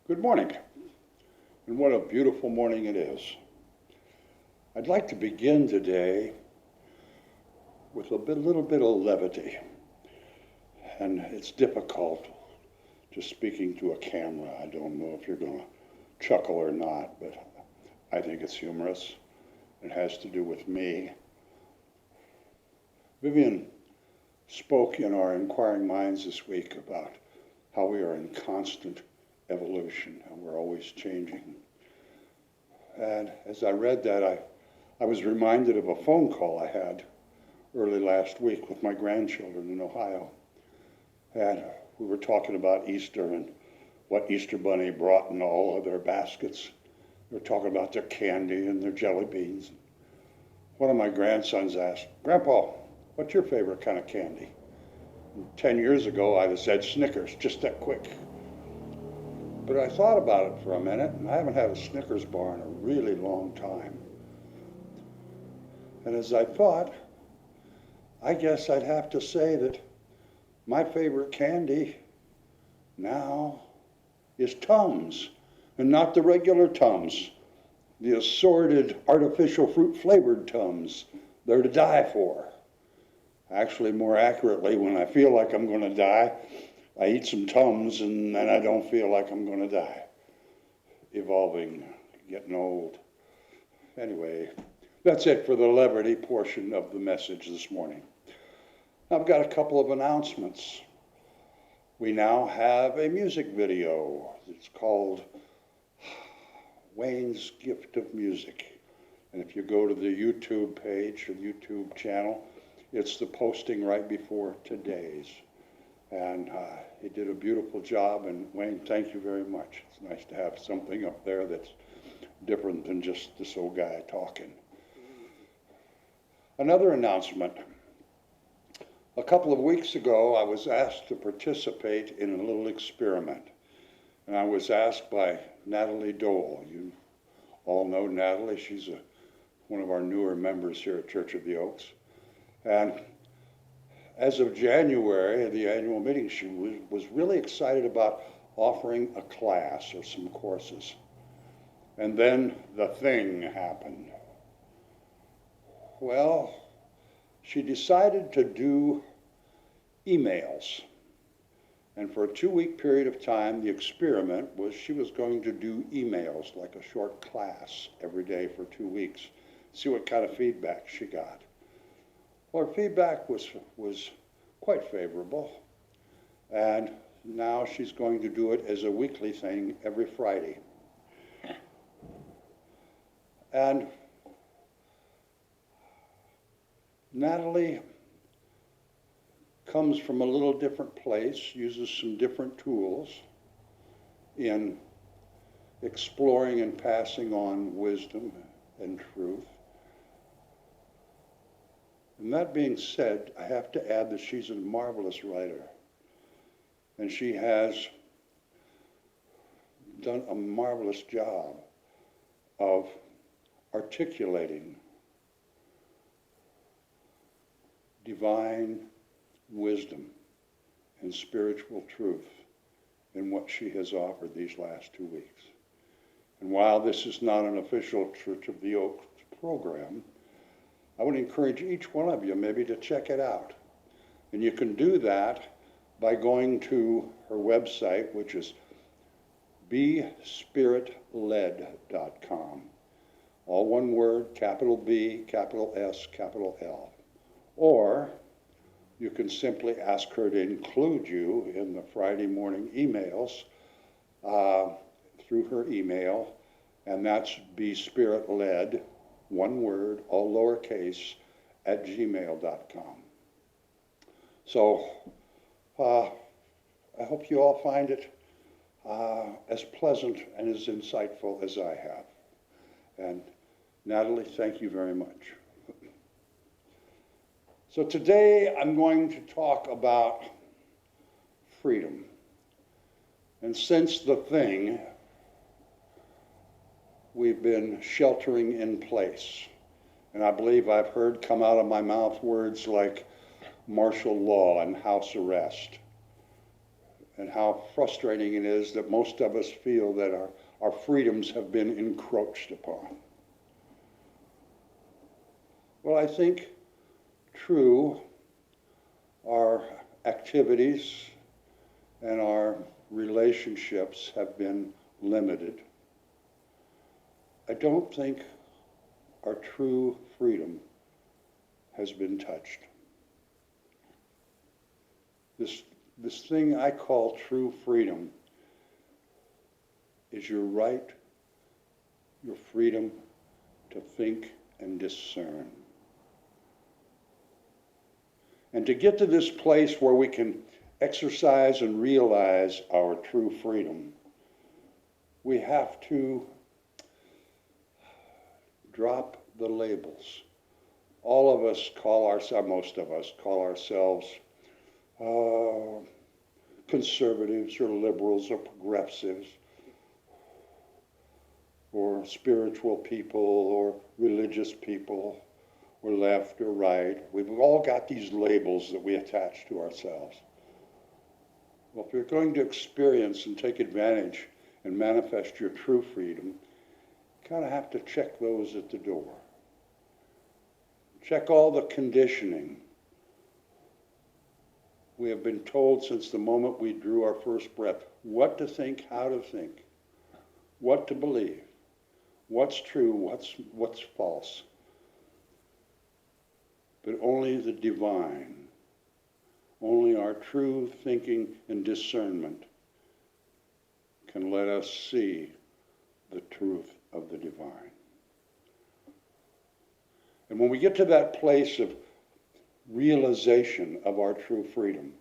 Good morning, and what a beautiful morning it is. I'd like to begin today with little bit of levity, and it's difficult just speaking to a camera. I don't know if you're going to chuckle or not, but I think it's humorous. It has to do with me. Vivian spoke in our Inquiring Minds this week about how we are in constant evolution and we're always changing. And as I read that, I was reminded of a phone call I had early last week with my grandchildren in Ohio. And we were talking about Easter and what Easter Bunny brought in all of their baskets. They were talking about their candy and their jelly beans. One of my grandsons asked, "Grandpa, what's your favorite kind of candy?" And 10 years ago, I'd have said Snickers, just that quick. But I thought about it for a minute, and I haven't had a Snickers bar in a really long time. And as I thought, I guess I'd have to say that my favorite candy now is Tums, and not the regular Tums, the assorted artificial fruit flavored Tums. They're to die for. Actually, more accurately, when I feel like I'm going to die, I eat some Tums and then I don't feel like I'm going to die. Evolving, getting old. Anyway, that's it for the levity portion of the message this morning. I've got a couple of announcements. We now have a music video. It's called Wayne's Gift of Music. And if you go to the YouTube page or YouTube channel, it's the posting right before today's. And he did a beautiful job, and Wayne, thank you very much. It's nice to have something up there that's different than just this old guy talking. Another announcement. A couple of weeks ago, I was asked to participate in a little experiment. And I was asked by Natalie Dole. You all know Natalie. She's one of our newer members here at Church of the Oaks. And as of January, the annual meeting, she was really excited about offering a class or some courses. And then the thing happened. Well, she decided to do emails. And for a 2-week period of time, the experiment was she was going to do emails, like a short class every day for 2 weeks, see what kind of feedback she got. Well, her feedback was quite favorable, and now she's going to do it as a weekly thing every Friday. And Natalie comes from a little different place, uses some different tools in exploring and passing on wisdom and truth. And that being said, I have to add that she's a marvelous writer. And she has done a marvelous job of articulating divine wisdom and spiritual truth in what she has offered these last 2 weeks. And while this is not an official Church of the Oaks program, I would encourage each one of you maybe to check it out. And you can do that by going to her website, which is bespiritled.com. All one word, capital B, capital S, capital L. Or you can simply ask her to include you in the Friday morning emails through her email, and that's bespiritled, one word, all lowercase, at gmail.com. So I hope you all find it as pleasant and as insightful as I have. And Natalie, thank you very much. So today I'm going to talk about freedom. And since the thing, we've been sheltering in place. And I believe I've heard come out of my mouth words like martial law and house arrest. and how frustrating it is that most of us feel that our freedoms have been encroached upon. Well, I think, true, our activities and our relationships have been limited. I don't think our true freedom has been touched. This thing I call true freedom is your right, your freedom to think and discern. And to get to this place where we can exercise and realize our true freedom, we have to drop the labels. All of us call ourselves, most of us call ourselves conservatives or liberals or progressives or spiritual people or religious people or left or right. We've all got these labels that we attach to ourselves. Well, if you're going to experience and take advantage and manifest your true freedom, you kind of have to check those at the door. Check all the conditioning. We have been told since the moment we drew our first breath what to think, how to think, what to believe, what's true, what's false. But only the divine, only our true thinking and discernment can let us see the truth of the divine. And when we get to that place of realization of our true freedom,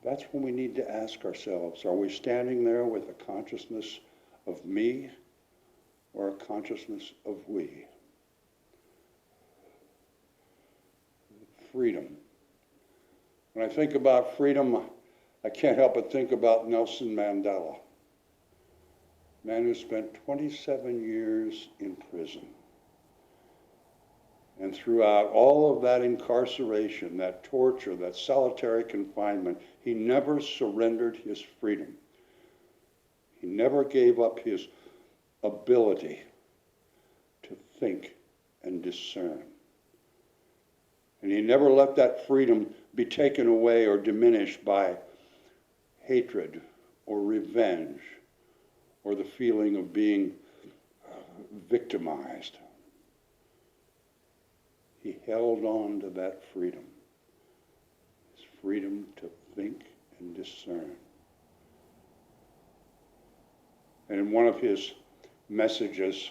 that's when we need to ask ourselves, are we standing there with a consciousness of me or a consciousness of we? Freedom. When I think about freedom, I can't help but think about Nelson Mandela, a man who spent 27 years in prison. And throughout all of that incarceration, that torture, that solitary confinement, he never surrendered his freedom. He never gave up his ability to think and discern. And he never let that freedom be taken away or diminished by hatred or revenge or the feeling of being victimized. He held on to that freedom, his freedom to think and discern. And in one of his messages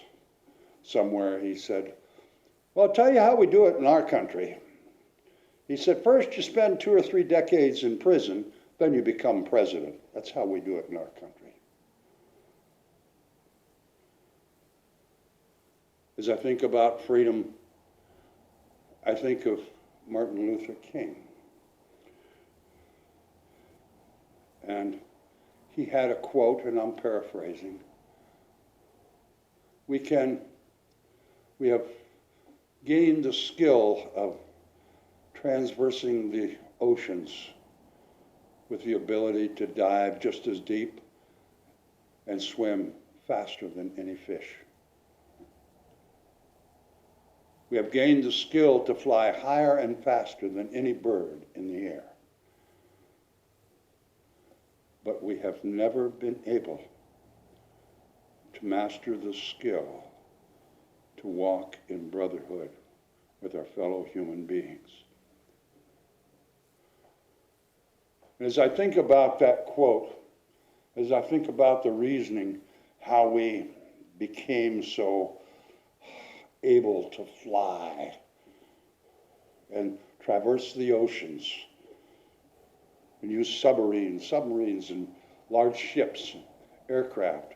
somewhere, he said, well, I'll tell you how we do it in our country. He said, first you spend 2 or 3 decades in prison, then you become president. That's how we do it in our country. As I think about freedom, I think of Martin Luther King. And he had a quote, and I'm paraphrasing. We have gained the skill of transversing the oceans with the ability to dive just as deep and swim faster than any fish. We have gained the skill to fly higher and faster than any bird in the air. But we have never been able to master the skill to walk in brotherhood with our fellow human beings. And as I think about that quote, as I think about the reasoning, how we became so able to fly and traverse the oceans and use submarines and large ships, aircraft,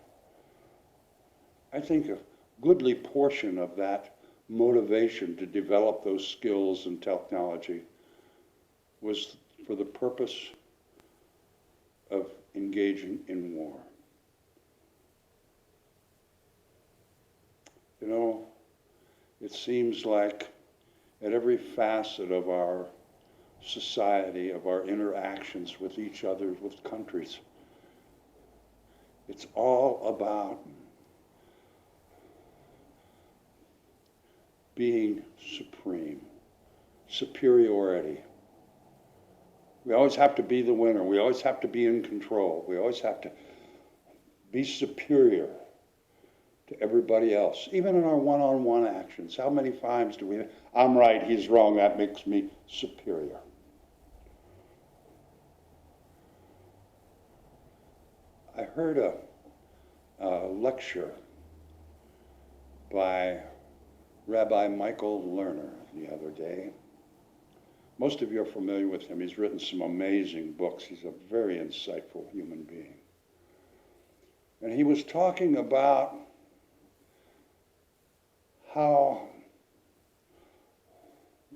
I think a goodly portion of that motivation to develop those skills and technology was for the purpose of engaging in war. You know, it seems like at every facet of our society, of our interactions with each other, with countries. It's all about being supreme, superiority. We always have to be the winner. We always have to be in control. We always have to be superior to everybody else, even in our one-on-one actions. How many times do we, I'm right, he's wrong, that makes me superior. I heard a lecture by Rabbi Michael Lerner the other day. Most of you are familiar with him. He's written some amazing books. He's a very insightful human being. And he was talking about how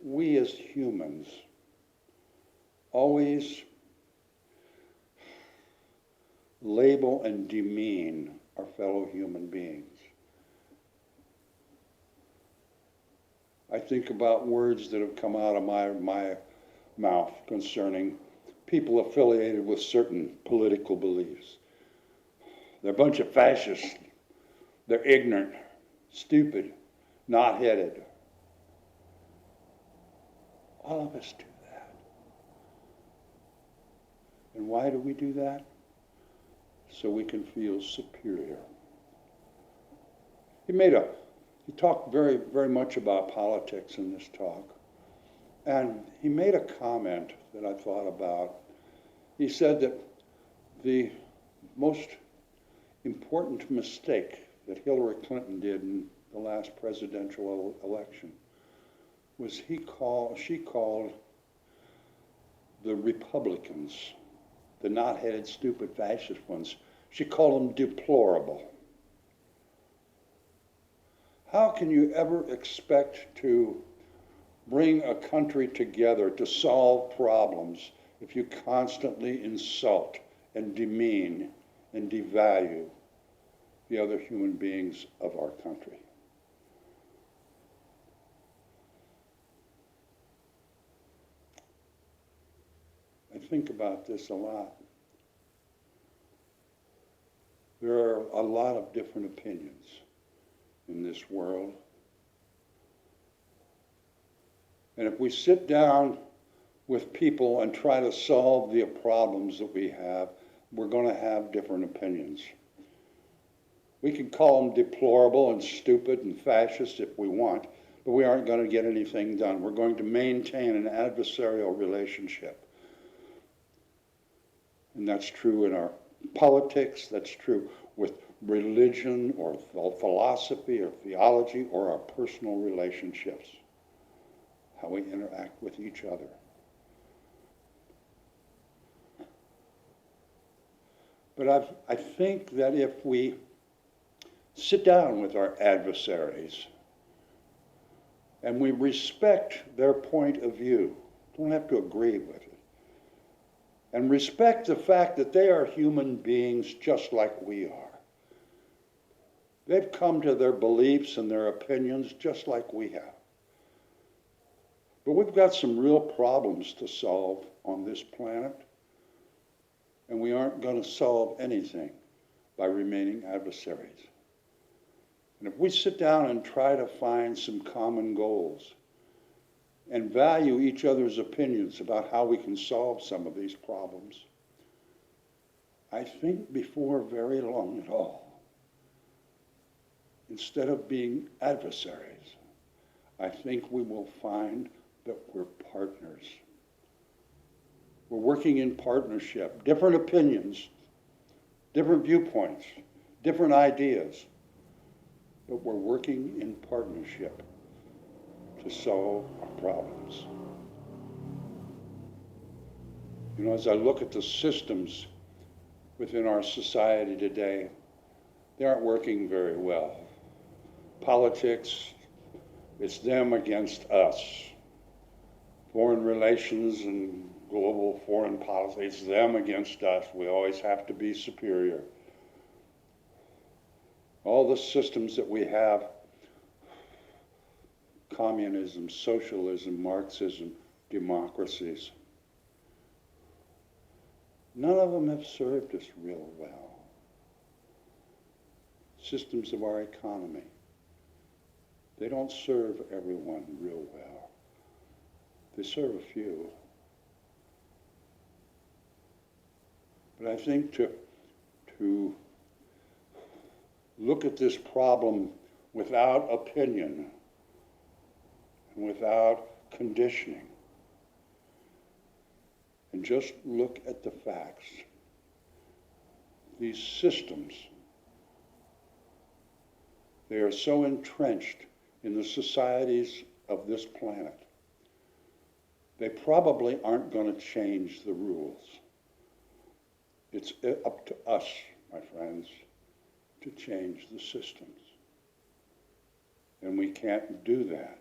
we as humans always label and demean our fellow human beings. I think about words that have come out of my mouth concerning people affiliated with certain political beliefs. They're a bunch of fascists. They're ignorant, stupid, knot-headed. All of us do that. And why do we do that? So we can feel superior. He talked very, very much about politics in this talk. And he made a comment that I thought about. He said that the most important mistake that Hillary Clinton did in the last presidential election was she called the Republicans, the knot-headed, stupid, fascist ones, she called them deplorable. How can you ever expect to bring a country together to solve problems if you constantly insult and demean and devalue the other human beings of our country? I think about this a lot. There are a lot of different opinions in this world. And if we sit down with people and try to solve the problems that we have, we're going to have different opinions. We can call them deplorable and stupid and fascist if we want, but we aren't going to get anything done. We're going to maintain an adversarial relationship. And that's true in our politics, that's true with religion or philosophy or theology or our personal relationships, how we interact with each other. But I think that if we sit down with our adversaries and we respect their point of view, don't have to agree with it, and respect the fact that they are human beings just like we are. They've come to their beliefs and their opinions just like we have. But we've got some real problems to solve on this planet, and we aren't going to solve anything by remaining adversaries. And if we sit down and try to find some common goals and value each other's opinions about how we can solve some of these problems, I think before very long at all, instead of being adversaries, I think we will find that we're partners. We're working in partnership, different opinions, different viewpoints, different ideas, but we're working in partnership to solve our problems. You know, as I look at the systems within our society today, they aren't working very well. Politics, it's them against us. Foreign relations and global foreign policy, it's them against us. We always have to be superior. All the systems that we have, communism, socialism, Marxism, democracies, None of them have served us real well. Systems of our economy, they don't serve everyone real well. They serve a few. But I think to look at this problem without opinion and without conditioning, and just look at the facts. These systems, they are so entrenched in the societies of this planet, they probably aren't going to change the rules. It's up to us, my friends, to change the systems. And we can't do that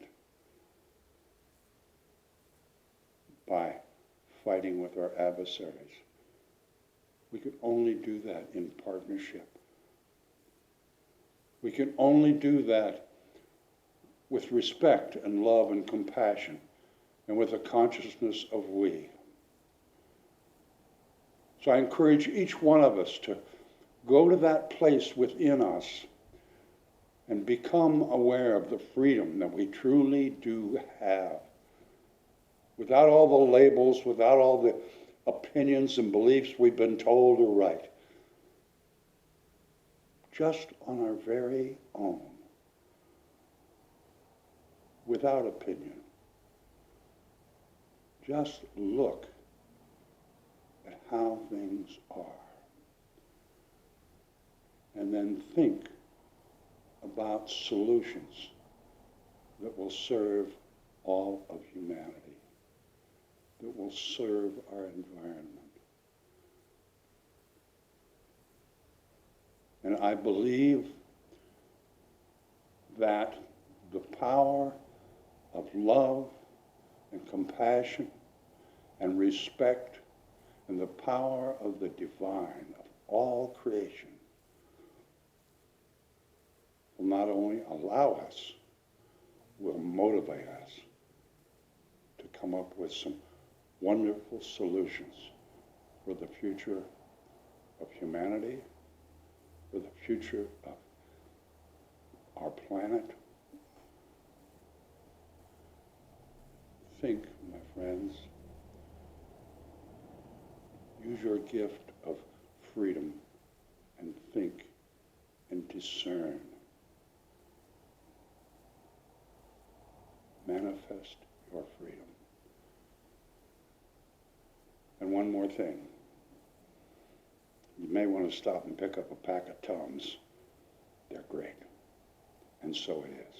by fighting with our adversaries. We can only do that in partnership. We can only do that with respect and love and compassion and with a consciousness of we. So I encourage each one of us to go to that place within us and become aware of the freedom that we truly do have. Without all the labels, without all the opinions and beliefs we've been told are right. Just on our very own. Without opinion. Just look at how things are. And then think about solutions that will serve all of humanity, that will serve our environment. And I believe that the power of love and compassion and respect and the power of the divine of all creation will not only allow us, will motivate us to come up with some wonderful solutions for the future of humanity, for the future of our planet. Think, my friends, use your gift of freedom and think and discern. Manifest your freedom. And one more thing. You may want to stop and pick up a pack of Tums. They're great. And so it is.